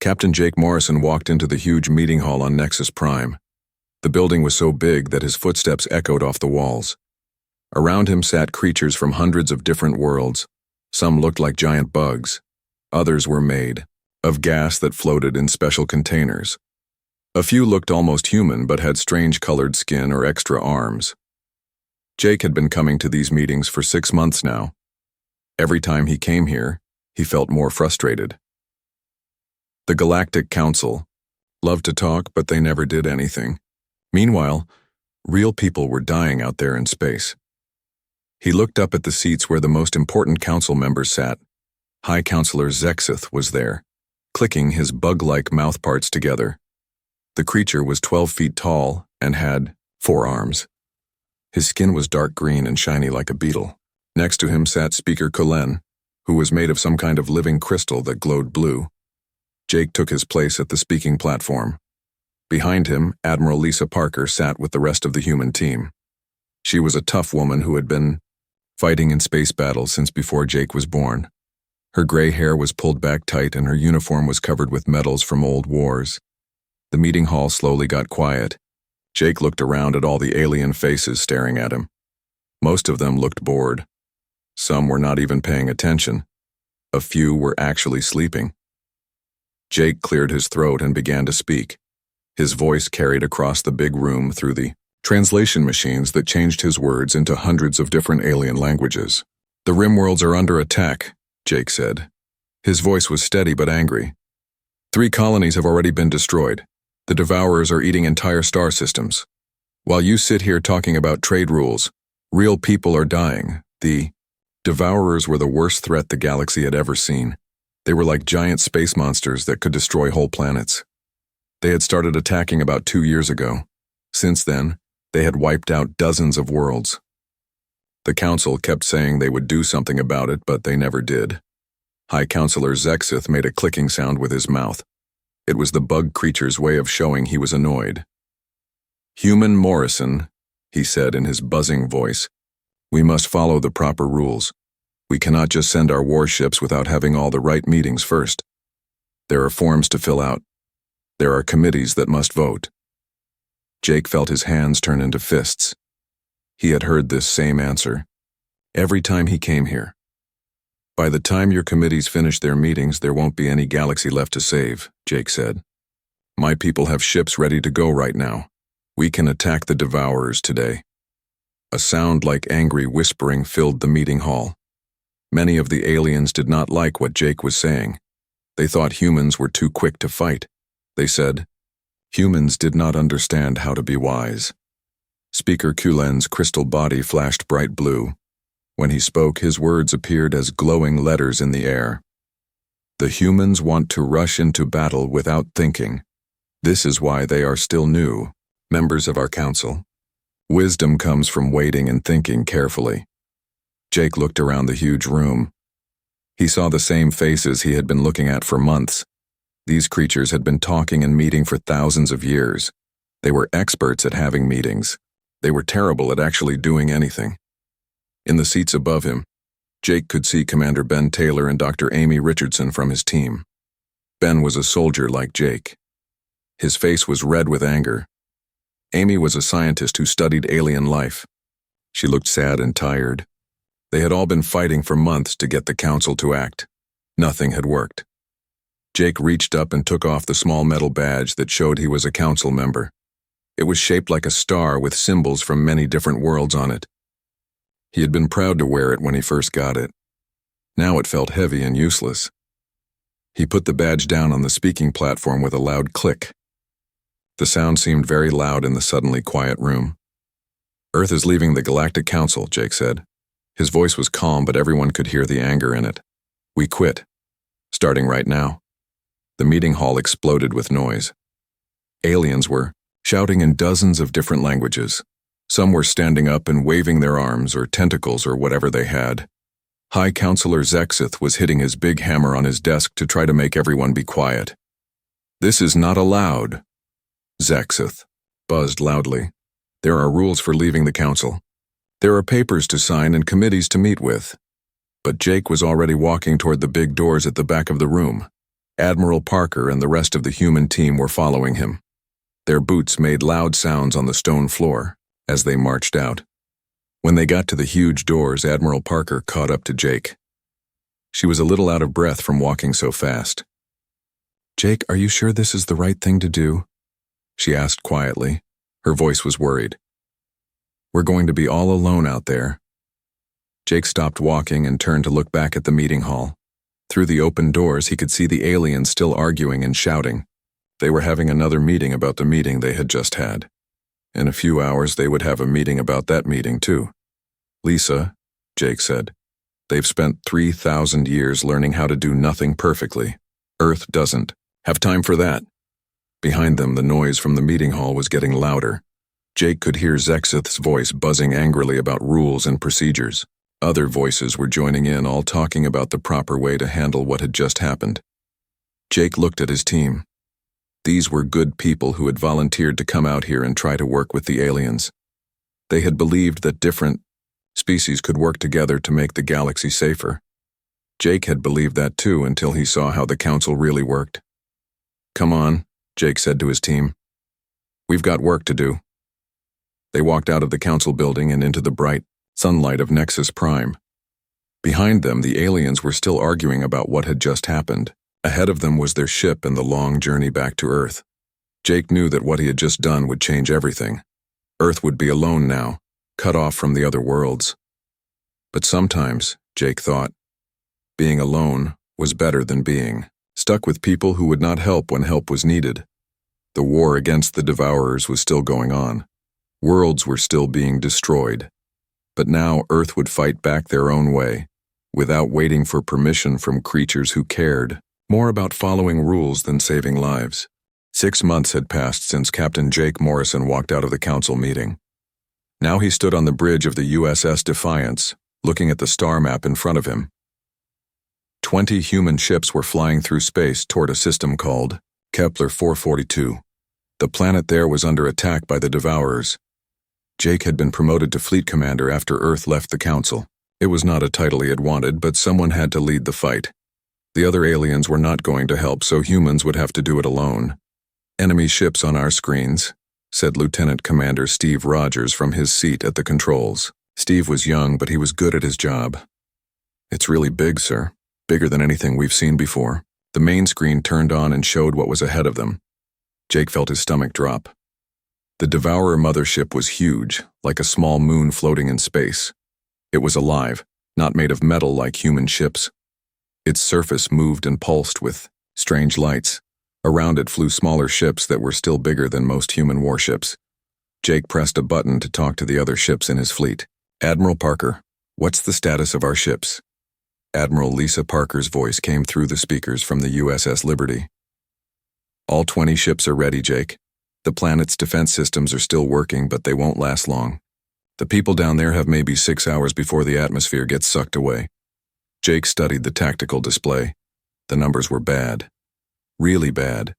Captain Jake Morrison walked into the huge meeting hall on Nexus Prime. The building was so big that his footsteps echoed off the walls. Around him sat creatures from hundreds of different worlds. Some looked like giant bugs. Others were made of gas that floated in special containers. A few looked almost human but had strange colored skin or extra arms. Jake had been coming to these meetings for 6 months now. Every time he came here, he felt more frustrated. The Galactic Council loved to talk, but they never did anything. Meanwhile, real people were dying out there in space. He looked up at the seats where the most important council members sat. High Counselor Zexith was there, clicking his bug-like mouthparts together. The creature was 12 feet tall and had 4 arms. His skin was dark green and shiny like a beetle. Next to him sat Speaker Kulen, who was made of some kind of living crystal that glowed blue. Jake took his place at the speaking platform. Behind him, Admiral Lisa Parker sat with the rest of the human team. She was a tough woman who had been fighting in space battles since before Jake was born. Her gray hair was pulled back tight and her uniform was covered with medals from old wars. The meeting hall slowly got quiet. Jake looked around at all the alien faces staring at him. Most of them looked bored. Some were not even paying attention. A few were actually sleeping. Jake cleared his throat and began to speak. His voice carried across the big room through the translation machines that changed his words into hundreds of different alien languages. "The Rimworlds are under attack," Jake said. His voice was steady but angry. 3 colonies have already been destroyed. The Devourers are eating entire star systems. While you sit here talking about trade rules, real people are dying. The Devourers were the worst threat the galaxy had ever seen. They were like giant space monsters that could destroy whole planets. They had started attacking about 2 years ago. Since then, they had wiped out dozens of worlds. The Council kept saying they would do something about it, but they never did. High Counselor Zexith made a clicking sound with his mouth. It was the bug creature's way of showing he was annoyed. "Human Morrison," he said in his buzzing voice, "we must follow the proper rules. We cannot just send our warships without having all the right meetings first. There are forms to fill out. There are committees that must vote." Jake felt his hands turn into fists. He had heard this same answer every time he came here. "By the time your committees finish their meetings, there won't be any galaxy left to save," Jake said. "My people have ships ready to go right now. We can attack the Devourers today." A sound like angry whispering filled the meeting hall. Many of the aliens did not like what Jake was saying. They thought humans were too quick to fight. They said, humans did not understand how to be wise. Speaker Kulen's crystal body flashed bright blue. When he spoke, his words appeared as glowing letters in the air. "The humans want to rush into battle without thinking. This is why they are still new, members of our council. Wisdom comes from waiting and thinking carefully." Jake looked around the huge room. He saw the same faces he had been looking at for months. These creatures had been talking and meeting for thousands of years. They were experts at having meetings. They were terrible at actually doing anything. In the seats above him, Jake could see Commander Ben Taylor and Dr. Amy Richardson from his team. Ben was a soldier like Jake. His face was red with anger. Amy was a scientist who studied alien life. She looked sad and tired. They had all been fighting for months to get the council to act. Nothing had worked. Jake reached up and took off the small metal badge that showed he was a council member. It was shaped like a star with symbols from many different worlds on it. He had been proud to wear it when he first got it. Now it felt heavy and useless. He put the badge down on the speaking platform with a loud click. The sound seemed very loud in the suddenly quiet room. "Earth is leaving the Galactic Council," Jake said. His voice was calm, but everyone could hear the anger in it. "We quit. Starting right now." The meeting hall exploded with noise. Aliens were shouting in dozens of different languages. Some were standing up and waving their arms or tentacles or whatever they had. High Counselor Zexith was hitting his big hammer on his desk to try to make everyone be quiet. "This is not allowed." Zexith buzzed loudly. "There are rules for leaving the council. There are papers to sign and committees to meet with." But Jake was already walking toward the big doors at the back of the room. Admiral Parker and the rest of the human team were following him. Their boots made loud sounds on the stone floor as they marched out. When they got to the huge doors, Admiral Parker caught up to Jake. She was a little out of breath from walking so fast. "Jake, are you sure this is the right thing to do?" she asked quietly. Her voice was worried. "We're going to be all alone out there." Jake stopped walking and turned to look back at the meeting hall. Through the open doors, he could see the aliens still arguing and shouting. They were having another meeting about the meeting they had just had. In a few hours, they would have a meeting about that meeting, too. "Lisa," Jake said, "they've spent 3,000 years learning how to do nothing perfectly. Earth doesn't have time for that." Behind them, the noise from the meeting hall was getting louder. Jake could hear Zexith's voice buzzing angrily about rules and procedures. Other voices were joining in, all talking about the proper way to handle what had just happened. Jake looked at his team. These were good people who had volunteered to come out here and try to work with the aliens. They had believed that different species could work together to make the galaxy safer. Jake had believed that too until he saw how the council really worked. "Come on," Jake said to his team. "We've got work to do." They walked out of the council building and into the bright sunlight of Nexus Prime. Behind them, the aliens were still arguing about what had just happened. Ahead of them was their ship and the long journey back to Earth. Jake knew that what he had just done would change everything. Earth would be alone now, cut off from the other worlds. But sometimes, Jake thought, being alone was better than being stuck with people who would not help when help was needed. The war against the Devourers was still going on. Worlds were still being destroyed. But now Earth would fight back their own way, without waiting for permission from creatures who cared more about following rules than saving lives. 6 months had passed since Captain Jake Morrison walked out of the council meeting. Now he stood on the bridge of the USS Defiance, looking at the star map in front of him. 20 human ships were flying through space toward a system called Kepler 442. The planet there was under attack by the Devourers. Jake had been promoted to fleet commander after Earth left the council. It was not a title he had wanted, but someone had to lead the fight. The other aliens were not going to help, so humans would have to do it alone. "Enemy ships on our screens," said Lieutenant Commander Steve Rogers from his seat at the controls. Steve was young, but he was good at his job. "It's really big, sir. Bigger than anything we've seen before." The main screen turned on and showed what was ahead of them. Jake felt his stomach drop. The Devourer mothership was huge, like a small moon floating in space. It was alive, not made of metal like human ships. Its surface moved and pulsed with strange lights. Around it flew smaller ships that were still bigger than most human warships. Jake pressed a button to talk to the other ships in his fleet. "Admiral Parker, what's the status of our ships?" Admiral Lisa Parker's voice came through the speakers from the USS Liberty. "All 20 ships are ready, Jake. The planet's defense systems are still working, but they won't last long. The people down there have maybe 6 hours before the atmosphere gets sucked away." Jake studied the tactical display. The numbers were bad. Really bad.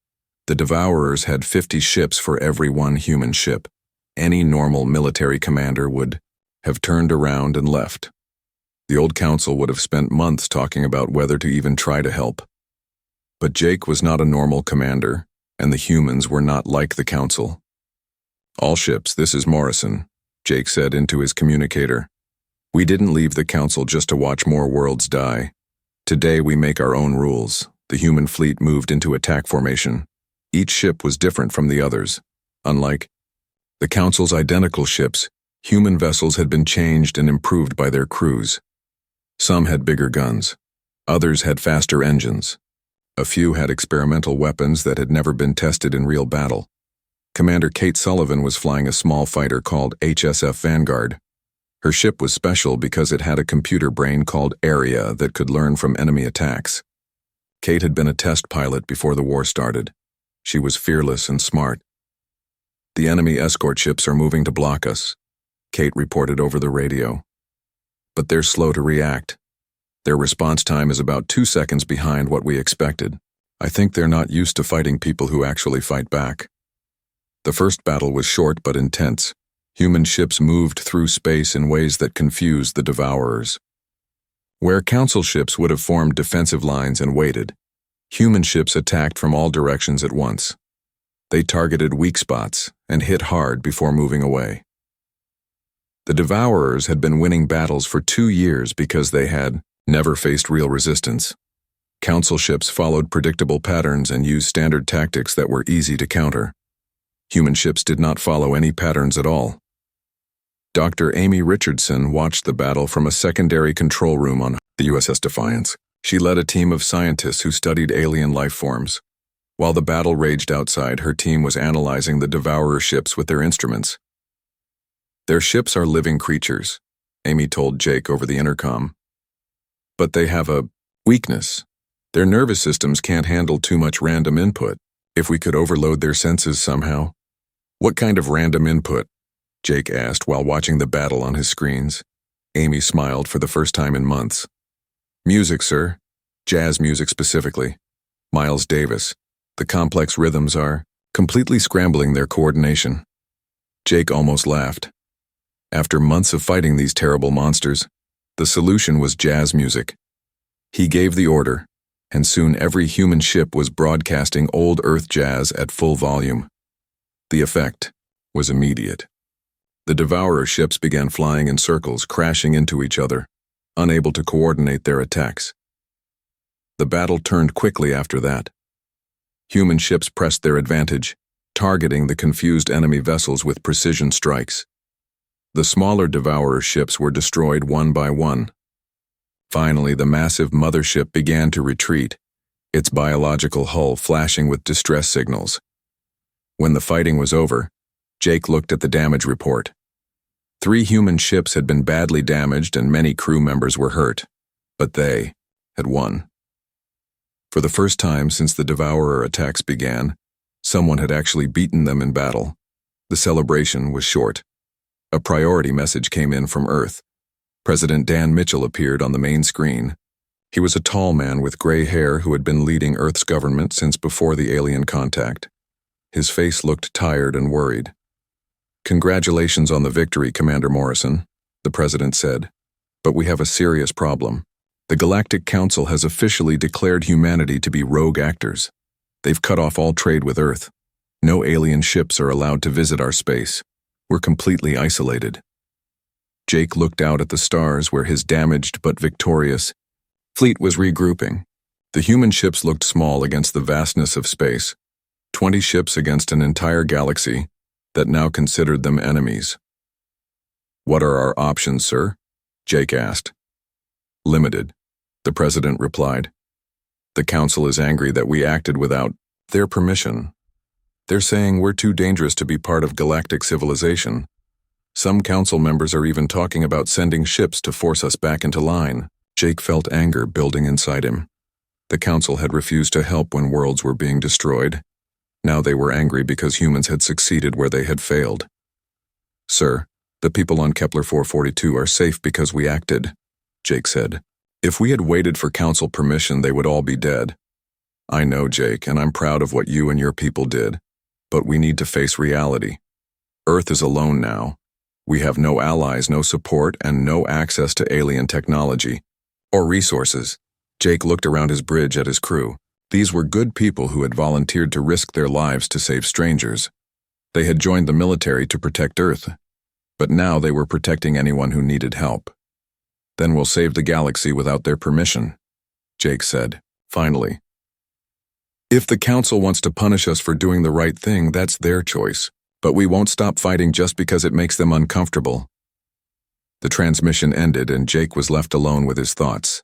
The Devourers had 50 ships for every one human ship. Any normal military commander would have turned around and left. The old council would have spent months talking about whether to even try to help. But Jake was not a normal commander, and the humans were not like the council. "All ships, this is Morrison," Jake said into his communicator. "We didn't leave the council just to watch more worlds die. Today we make our own rules." The human fleet moved into attack formation. Each ship was different from the others. Unlike the council's identical ships, human vessels had been changed and improved by their crews. Some had bigger guns. Others had faster engines. A few had experimental weapons that had never been tested in real battle. Commander Kate Sullivan was flying a small fighter called HSF Vanguard. Her ship was special because it had a computer brain called Area that could learn from enemy attacks. Kate had been a test pilot before the war started. She was fearless and smart. "The enemy escort ships are moving to block us," Kate reported over the radio. "But they're slow to react. Their response time is about 2 seconds behind what we expected. I think they're not used to fighting people who actually fight back." The first battle was short but intense. Human ships moved through space in ways that confused the Devourers. Where council ships would have formed defensive lines and waited, Human ships attacked from all directions at once. They targeted weak spots and hit hard before moving away. The Devourers had been winning battles for 2 years because they had never faced real resistance. Council ships followed predictable patterns and used standard tactics that were easy to counter. Human ships did not follow any patterns at all. Dr. Amy Richardson watched the battle from a secondary control room on the USS Defiance. She led a team of scientists who studied alien life forms. While the battle raged outside, her team was analyzing the Devourer ships with their instruments. "Their ships are living creatures," Amy told Jake over the intercom. "But they have a weakness. Their nervous systems can't handle too much random input. If we could overload their senses somehow." "What kind of random input?" Jake asked while watching the battle on his screens. Amy smiled for the first time in months. "Music, sir. Jazz music specifically. Miles Davis. The complex rhythms are completely scrambling their coordination." Jake almost laughed. After months of fighting these terrible monsters, the solution was jazz music. He gave the order, and soon every human ship was broadcasting old Earth jazz at full volume. The effect was immediate. The Devourer ships began flying in circles, crashing into each other, unable to coordinate their attacks. The battle turned quickly after that. Human ships pressed their advantage, targeting the confused enemy vessels with precision strikes. The smaller Devourer ships were destroyed one by one. Finally, the massive mothership began to retreat, its biological hull flashing with distress signals. When the fighting was over, Jake looked at the damage report. 3 human ships had been badly damaged and many crew members were hurt, but they had won. For the first time since the Devourer attacks began, someone had actually beaten them in battle. The celebration was short. A priority message came in from Earth. President Dan Mitchell appeared on the main screen. He was a tall man with gray hair who had been leading Earth's government since before the alien contact. His face looked tired and worried. "Congratulations on the victory, Commander Morrison," the president said. "But we have a serious problem. The Galactic Council has officially declared humanity to be rogue actors. They've cut off all trade with Earth. No alien ships are allowed to visit our space. We're completely isolated." Jake looked out at the stars where his damaged but victorious fleet was regrouping. The human ships looked small against the vastness of space. 20 ships against an entire galaxy that now considered them enemies. "What are our options, sir?" Jake asked. "Limited," the president replied. "The council is angry that we acted without their permission. They're saying we're too dangerous to be part of galactic civilization. Some council members are even talking about sending ships to force us back into line." Jake felt anger building inside him. The council had refused to help when worlds were being destroyed. Now they were angry because humans had succeeded where they had failed. "Sir, the people on Kepler 442 are safe because we acted," Jake said. "If we had waited for council permission, they would all be dead." "I know, Jake, and I'm proud of what you and your people did. But we need to face reality. Earth is alone now. We have no allies, no support, and no access to alien technology or resources." Jake looked around his bridge at his crew. These were good people who had volunteered to risk their lives to save strangers. They had joined the military to protect Earth, but now they were protecting anyone who needed help. "Then we'll save the galaxy without their permission," Jake said, finally. "If the council wants to punish us for doing the right thing, that's their choice, but we won't stop fighting just because it makes them uncomfortable." The transmission ended and Jake was left alone with his thoughts.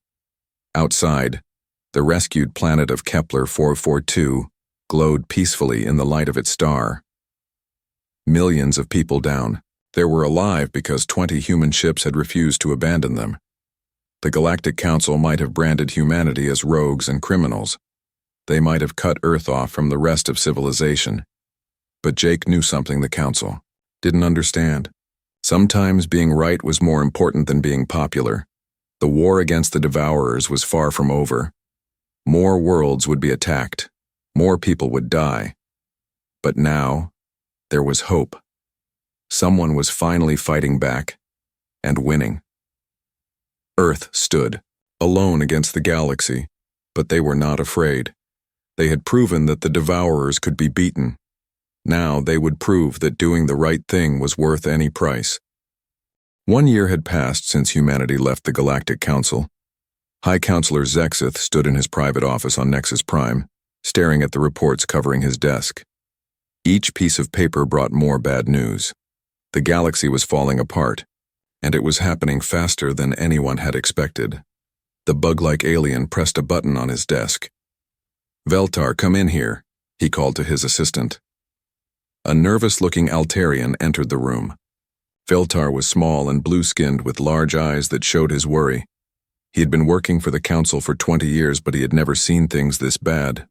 Outside, the rescued planet of Kepler 442 glowed peacefully in the light of its star. Millions of people down. They were alive because 20 human ships had refused to abandon them. The Galactic Council might have branded humanity as rogues and criminals. They might have cut Earth off from the rest of civilization. But Jake knew something the Council didn't understand. Sometimes being right was more important than being popular. The war against the Devourers was far from over. More worlds would be attacked. More people would die. But now, there was hope. Someone was finally fighting back and winning. Earth stood, alone against the galaxy, but they were not afraid. They had proven that the Devourers could be beaten. Now they would prove that doing the right thing was worth any price. 1 year had passed since humanity left the Galactic Council. High Counselor Zexith stood in his private office on Nexus Prime, staring at the reports covering his desk. Each piece of paper brought more bad news. The galaxy was falling apart, and it was happening faster than anyone had expected. The bug-like alien pressed a button on his desk. "Veltar, come in here," he called to his assistant. A nervous-looking Altarian entered the room. Veltar was small and blue-skinned with large eyes that showed his worry. He had been working for the Council for 20 years, but he had never seen things this bad.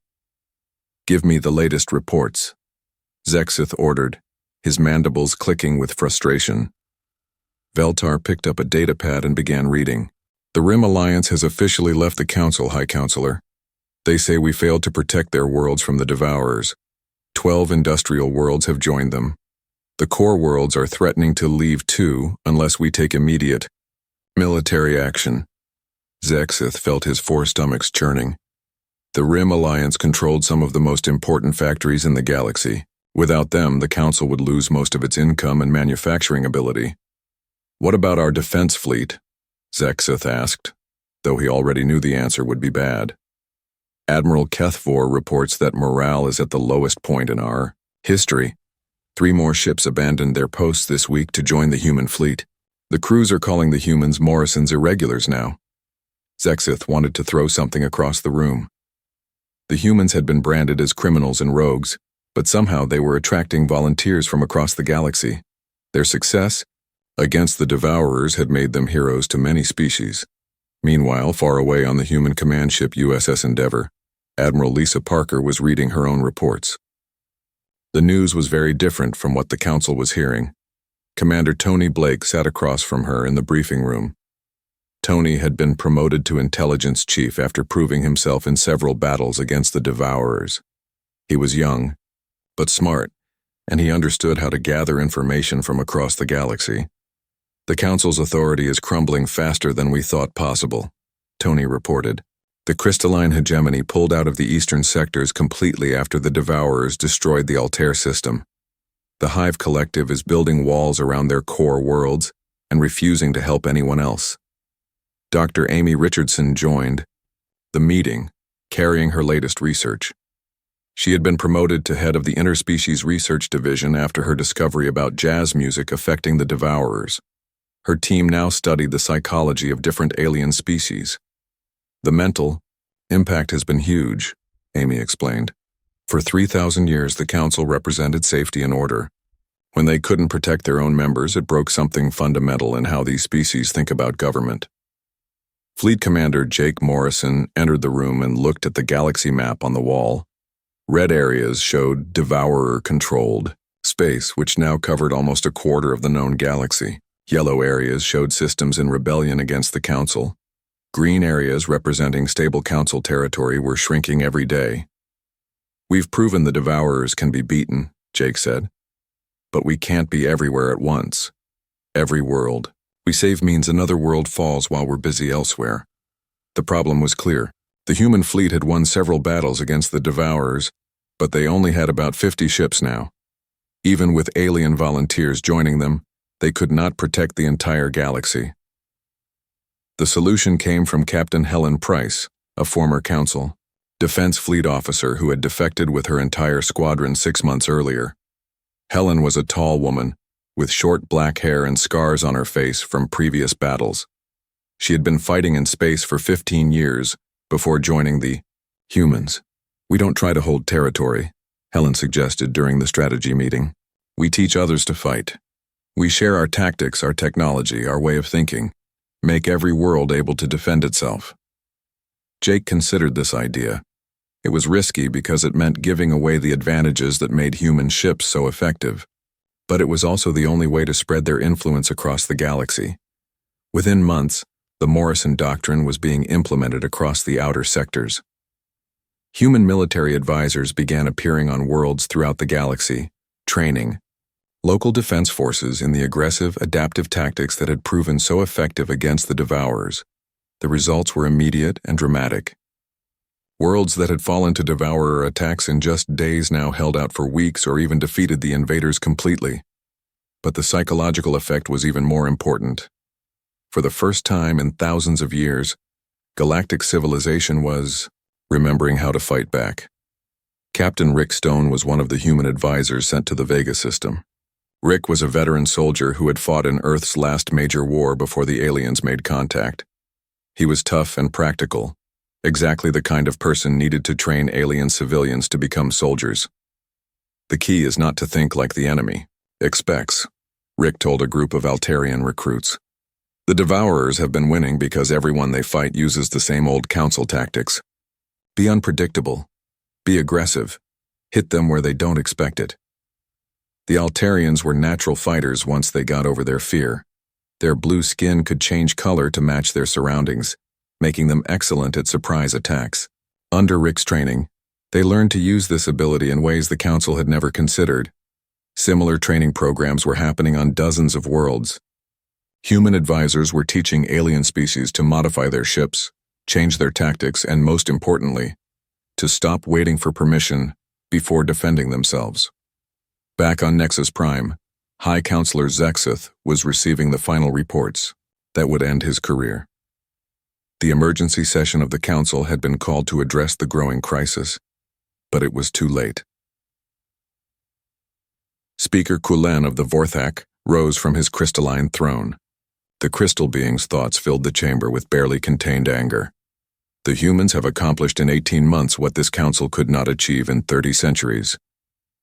"Give me the latest reports," Zexith ordered, his mandibles clicking with frustration. Veltar picked up a datapad and began reading. "The Rim Alliance has officially left the Council, High Counselor. They say we failed to protect their worlds from the Devourers. 12 industrial worlds have joined them. The core worlds are threatening to leave too unless we take immediate military action." Zexith felt his four stomachs churning. The Rim Alliance controlled some of the most important factories in the galaxy. Without them, the Council would lose most of its income and manufacturing ability. "What about our defense fleet?" Zexith asked, though he already knew the answer would be bad. "Admiral Kethvor reports that morale is at the lowest point in our history. 3 more ships abandoned their posts this week to join the human fleet. The crews are calling the humans Morrison's irregulars now." Zexith wanted to throw something across the room. The humans had been branded as criminals and rogues, but somehow they were attracting volunteers from across the galaxy. Their success against the Devourers had made them heroes to many species. Meanwhile, far away on the human command ship USS Endeavor, Admiral Lisa Parker was reading her own reports. The news was very different from what the Council was hearing. Commander Tony Blake sat across from her in the briefing room. Tony had been promoted to intelligence chief after proving himself in several battles against the Devourers. He was young, but smart, and he understood how to gather information from across the galaxy. "The Council's authority is crumbling faster than we thought possible," Tony reported. "The crystalline hegemony pulled out of the eastern sectors completely after the Devourers destroyed the Altair system. The Hive Collective is building walls around their core worlds and refusing to help anyone else." Dr. Amy Richardson joined the meeting, carrying her latest research. She had been promoted to head of the Interspecies Research Division after her discovery about jazz music affecting the Devourers. Her team now studied the psychology of different alien species. "The mental impact has been huge," Amy explained. "For 3,000 years, the Council represented safety and order. When they couldn't protect their own members, it broke something fundamental in how these species think about government." Fleet Commander Jake Morrison entered the room and looked at the galaxy map on the wall. Red areas showed Devourer-controlled space, which now covered almost a quarter of the known galaxy. Yellow areas showed systems in rebellion against the Council. Green areas representing stable Council territory were shrinking every day. "We've proven the Devourers can be beaten," Jake said. "But we can't be everywhere at once. Every world we save means another world falls while we're busy elsewhere." The problem was clear. The human fleet had won several battles against the Devourers, but they only had about 50 ships now. Even with alien volunteers joining them, they could not protect the entire galaxy. The solution came from Captain Helen Price, a former Council Defense Fleet officer who had defected with her entire squadron 6 months earlier. Helen was a tall woman, with short black hair and scars on her face from previous battles. She had been fighting in space for 15 years before joining the humans. "We don't try to hold territory," Helen suggested during the strategy meeting. "We teach others to fight. We share our tactics, our technology, our way of thinking, make every world able to defend itself." Jake considered this idea. It was risky because it meant giving away the advantages that made human ships so effective. But it was also the only way to spread their influence across the galaxy. Within months, the Morrison Doctrine was being implemented across the outer sectors. Human military advisors began appearing on worlds throughout the galaxy, training local defense forces in the aggressive, adaptive tactics that had proven so effective against the Devourers. The results were immediate and dramatic. Worlds that had fallen to devourer attacks in just days now held out for weeks or even defeated the invaders completely. But the psychological effect was even more important. For the first time in thousands of years, galactic civilization was remembering how to fight back. Captain Rick Stone was one of the human advisors sent to the Vega system. Rick was a veteran soldier who had fought in Earth's last major war before the aliens made contact. He was tough and practical, exactly the kind of person needed to train alien civilians to become soldiers. The key is not to think like the enemy expects, Rick told a group of Altarian recruits. The Devourers have been winning because everyone they fight uses the same old council tactics. Be unpredictable. Be aggressive. Hit them where they don't expect it. The Altarians were natural fighters once they got over their fear. Their blue skin could change color to match their surroundings, making them excellent at surprise attacks. Under Rick's training, they learned to use this ability in ways the Council had never considered. Similar training programs were happening on dozens of worlds. Human advisors were teaching alien species to modify their ships, change their tactics, and most importantly, to stop waiting for permission before defending themselves. Back on Nexus Prime, High Counselor Zexith was receiving the final reports that would end his career. The emergency session of the Council had been called to address the growing crisis, but it was too late. Speaker Kulen of the Vorthak rose from his crystalline throne. The crystal being's thoughts filled the chamber with barely contained anger. The humans have accomplished in 18 months what this council could not achieve in 30 centuries.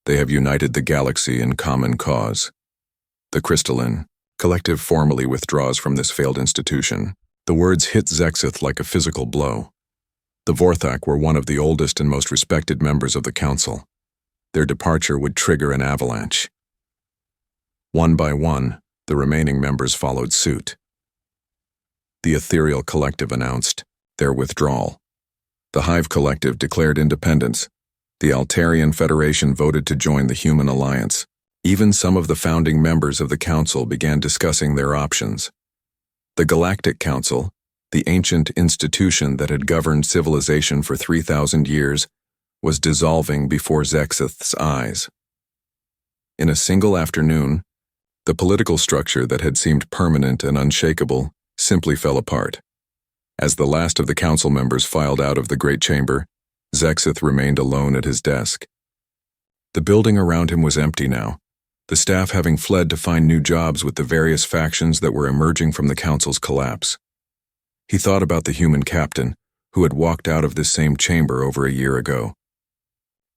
They have united the galaxy in common cause. The crystalline collective formally withdraws from this failed institution. The words hit Zexith like a physical blow. The Vorthak were one of the oldest and most respected members of the council. Their departure would trigger an avalanche. One by one, the remaining members followed suit. The Ethereal Collective announced their withdrawal. The Hive Collective declared independence. The Altarian Federation voted to join the Human Alliance. Even some of the founding members of the Council began discussing their options. The Galactic Council, the ancient institution that had governed civilization for 3,000 years, was dissolving before Zexith's eyes. In a single afternoon, the political structure that had seemed permanent and unshakable simply fell apart. As the last of the council members filed out of the great chamber, Zexith remained alone at his desk. The building around him was empty now, the staff having fled to find new jobs with the various factions that were emerging from the council's collapse. He thought about the human captain, who had walked out of this same chamber over a year ago.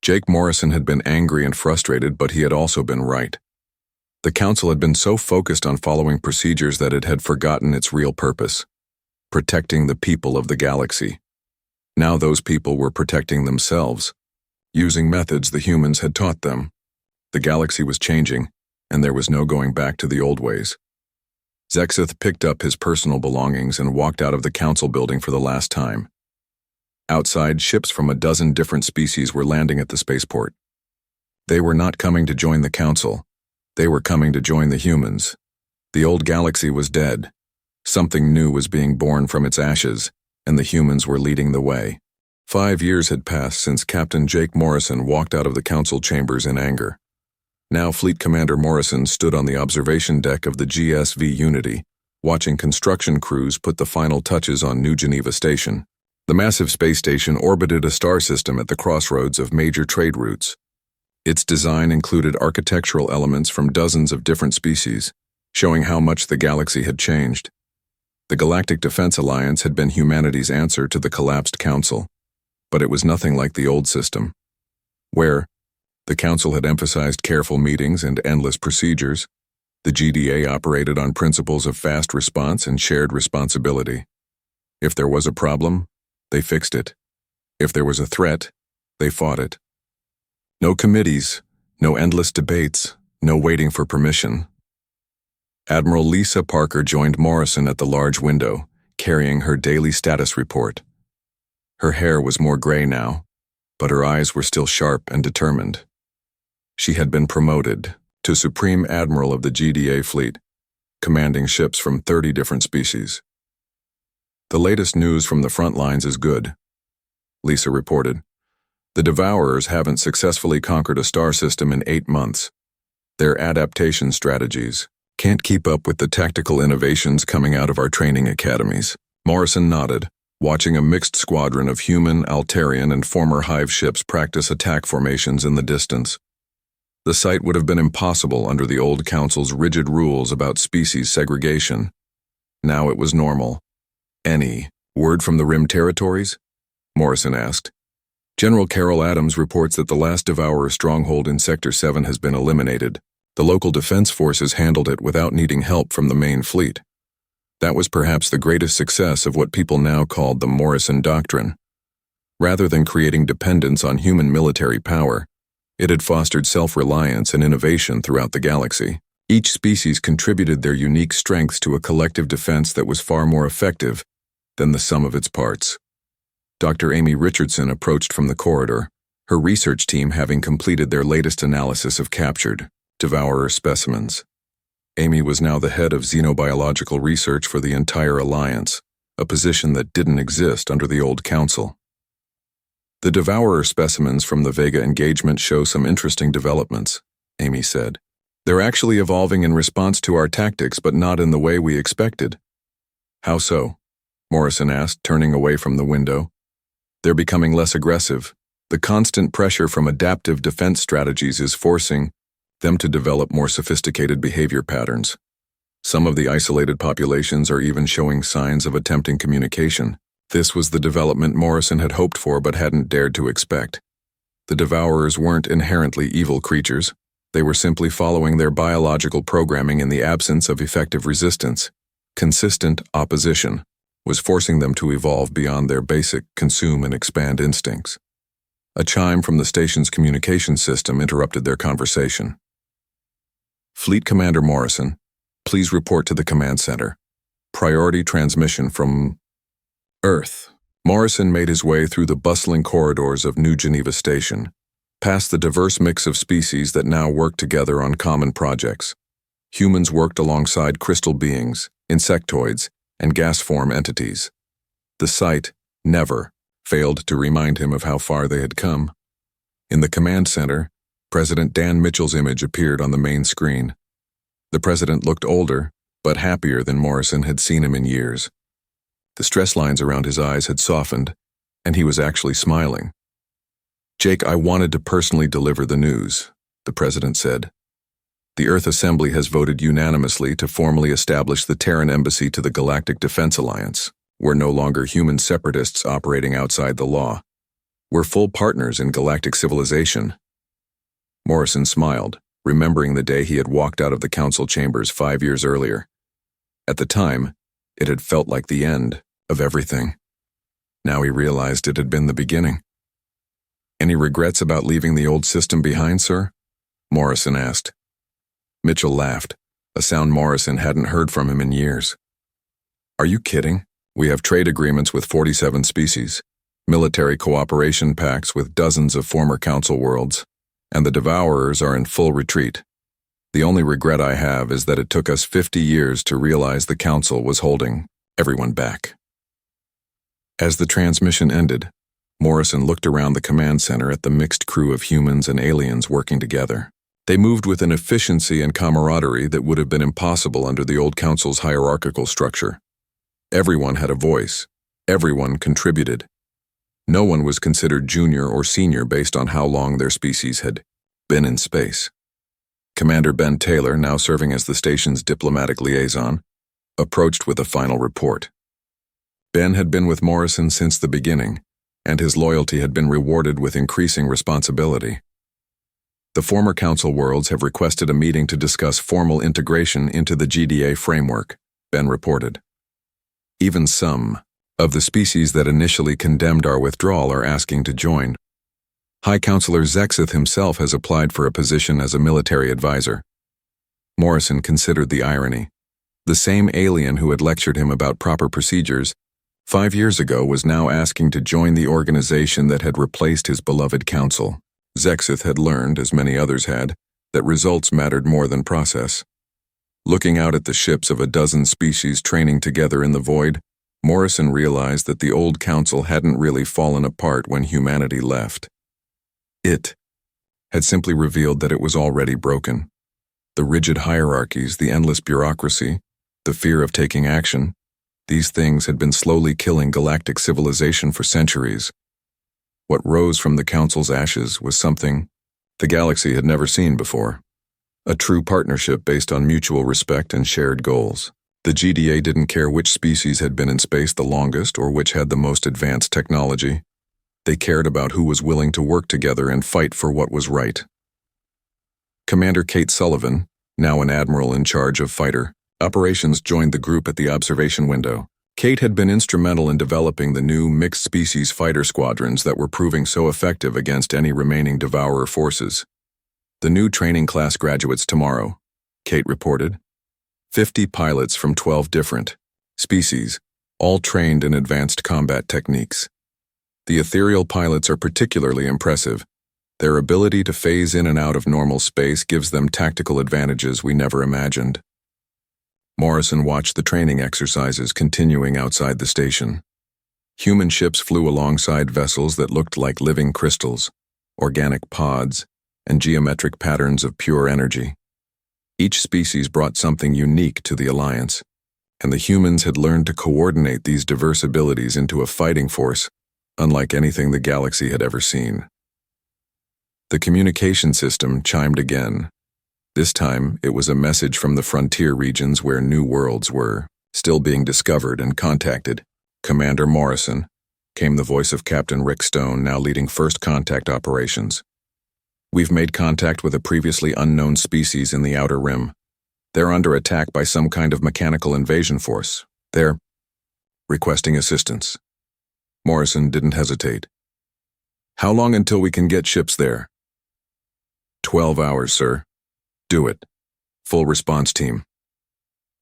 Jake Morrison had been angry and frustrated, but he had also been right. The council had been so focused on following procedures that it had forgotten its real purpose: protecting the people of the galaxy. Now those people were protecting themselves, using methods the humans had taught them. The galaxy was changing, and there was no going back to the old ways. Zexith picked up his personal belongings and walked out of the council building for the last time. Outside, ships from a dozen different species were landing at the spaceport. They were not coming to join the council. They were coming to join the humans. The old galaxy was dead. Something new was being born from its ashes, and the humans were leading the way. 5 years had passed since Captain Jake Morrison walked out of the council chambers in anger. Now Fleet Commander Morrison stood on the observation deck of the GSV Unity, watching construction crews put the final touches on New Geneva Station. The massive space station orbited a star system at the crossroads of major trade routes. Its design included architectural elements from dozens of different species, showing how much the galaxy had changed. The Galactic Defense Alliance had been humanity's answer to the collapsed Council, but it was nothing like the old system, where the Council had emphasized careful meetings and endless procedures. The GDA operated on principles of fast response and shared responsibility. If there was a problem, they fixed it. If there was a threat, they fought it. No committees, no endless debates, no waiting for permission. Admiral Lisa Parker joined Morrison at the large window, carrying her daily status report. Her hair was more gray now, but her eyes were still sharp and determined. She had been promoted to Supreme Admiral of the GDA fleet, commanding ships from 30 different species. The latest news from the front lines is good. Lisa reported. The Devourers haven't successfully conquered a star system in 8 months. Their adaptation strategies can't keep up with the tactical innovations coming out of our training academies. Morrison nodded, watching a mixed squadron of human, Altarian, and former Hive ships practice attack formations in the distance. The sight would have been impossible under the old Council's rigid rules about species segregation. Now it was normal. Any word from the Rim territories? Morrison asked. General Carol Adams reports that the last Devourer stronghold in Sector 7 has been eliminated. The local defense forces handled it without needing help from the main fleet. That was perhaps the greatest success of what people now called the Morrison Doctrine. Rather than creating dependence on human military power, it had fostered self-reliance and innovation throughout the galaxy. Each species contributed their unique strengths to a collective defense that was far more effective than the sum of its parts. Dr. Amy Richardson approached from the corridor, her research team having completed their latest analysis of captured Devourer specimens. Amy was now the head of xenobiological research for the entire Alliance, a position that didn't exist under the old Council. The Devourer specimens from the Vega engagement show some interesting developments, Amy said. They're actually evolving in response to our tactics, but not in the way we expected. How so? Morrison asked, turning away from the window. They're becoming less aggressive. The constant pressure from adaptive defense strategies is forcing them to develop more sophisticated behavior patterns. Some of the isolated populations are even showing signs of attempting communication. This was the development Morrison had hoped for but hadn't dared to expect. The Devourers weren't inherently evil creatures. They were simply following their biological programming in the absence of effective resistance. Consistent opposition was forcing them to evolve beyond their basic consume and expand instincts. A chime from the station's communication system interrupted their conversation. Fleet Commander Morrison, please report to the command center. Priority transmission from Earth. Morrison made his way through the bustling corridors of New Geneva Station, past the diverse mix of species that now work together on common projects. Humans worked alongside crystal beings, insectoids, and gas-form entities. The sight never failed to remind him of how far they had come. In the command center, President Dan Mitchell's image appeared on the main screen. The president looked older, but happier than Morrison had seen him in years. The stress lines around his eyes had softened, and he was actually smiling. Jake, I wanted to personally deliver the news, the president said. The Earth Assembly has voted unanimously to formally establish the Terran Embassy to the Galactic Defense Alliance. We're no longer human separatists operating outside the law. We're full partners in galactic civilization. Morrison smiled, remembering the day he had walked out of the council chambers 5 years earlier. At the time, it had felt like the end of everything. Now he realized it had been the beginning. Any regrets about leaving the old system behind, sir? Morrison asked. Mitchell laughed, a sound Morrison hadn't heard from him in years. Are you kidding? We have trade agreements with 47 species, military cooperation pacts with dozens of former council worlds, and the Devourers are in full retreat. The only regret I have is that it took us 50 years to realize the council was holding everyone back. As the transmission ended, Morrison looked around the command center at the mixed crew of humans and aliens working together. They moved with an efficiency and camaraderie that would have been impossible under the old council's hierarchical structure. Everyone had a voice. Everyone contributed. No one was considered junior or senior based on how long their species had been in space. Commander Ben Taylor, now serving as the station's diplomatic liaison, approached with a final report. Ben had been with Morrison since the beginning, and his loyalty had been rewarded with increasing responsibility. The former council worlds have requested a meeting to discuss formal integration into the GDA framework, Ben reported. Even some of the species that initially condemned our withdrawal are asking to join. High Counselor Zexith himself has applied for a position as a military advisor. Morrison considered the irony. The same alien who had lectured him about proper procedures 5 years ago was now asking to join the organization that had replaced his beloved council. Zexith had learned, as many others had, that results mattered more than process. Looking out at the ships of a dozen species training together in the void, Morrison realized that the old council hadn't really fallen apart when humanity left. It had simply revealed that it was already broken. The rigid hierarchies, the endless bureaucracy, the fear of taking action, these things had been slowly killing galactic civilization for centuries. What rose from the council's ashes was something the galaxy had never seen before. A true partnership based on mutual respect and shared goals. The GDA didn't care which species had been in space the longest or which had the most advanced technology. They cared about who was willing to work together and fight for what was right. Commander Kate Sullivan, now an admiral in charge of fighter operations, joined the group at the observation window. Kate had been instrumental in developing the new mixed-species fighter squadrons that were proving so effective against any remaining Devourer forces. The new training class graduates tomorrow, Kate reported. 50 pilots from 12 different species, all trained in advanced combat techniques. The ethereal pilots are particularly impressive. Their ability to phase in and out of normal space gives them tactical advantages we never imagined. Morrison watched the training exercises continuing outside the station. Human ships flew alongside vessels that looked like living crystals, organic pods, and geometric patterns of pure energy. Each species brought something unique to the Alliance, and the humans had learned to coordinate these diverse abilities into a fighting force unlike anything the galaxy had ever seen. The communication system chimed again. This time, it was a message from the frontier regions where new worlds were still being discovered and contacted. Commander Morrison, came the voice of Captain Rick Stone, now leading First Contact operations. We've made contact with a previously unknown species in the Outer Rim. They're under attack by some kind of mechanical invasion force. They're requesting assistance. Morrison didn't hesitate. How long until we can get ships there? 12 hours, sir. Do it. Full response team.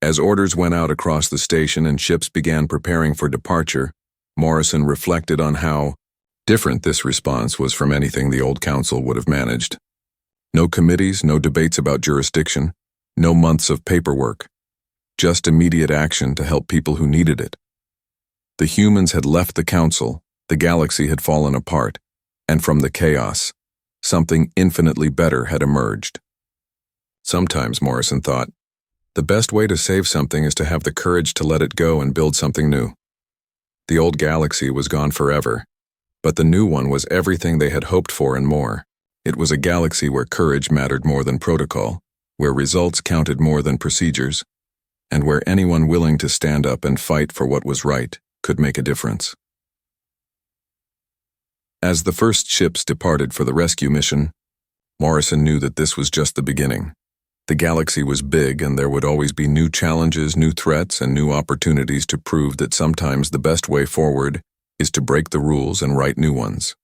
As orders went out across the station and ships began preparing for departure, Morrison reflected on how different this response was from anything the old council would have managed. No committees, no debates about jurisdiction, no months of paperwork. Just immediate action to help people who needed it. The humans had left the council, the galaxy had fallen apart, and from the chaos, something infinitely better had emerged. Sometimes, Morrison thought, the best way to save something is to have the courage to let it go and build something new. The old galaxy was gone forever, but the new one was everything they had hoped for and more. It was a galaxy where courage mattered more than protocol, where results counted more than procedures, and where anyone willing to stand up and fight for what was right could make a difference. As the first ships departed for the rescue mission, Morrison knew that this was just the beginning. The galaxy was big, and there would always be new challenges, new threats, and new opportunities to prove that sometimes the best way forward is to break the rules and write new ones.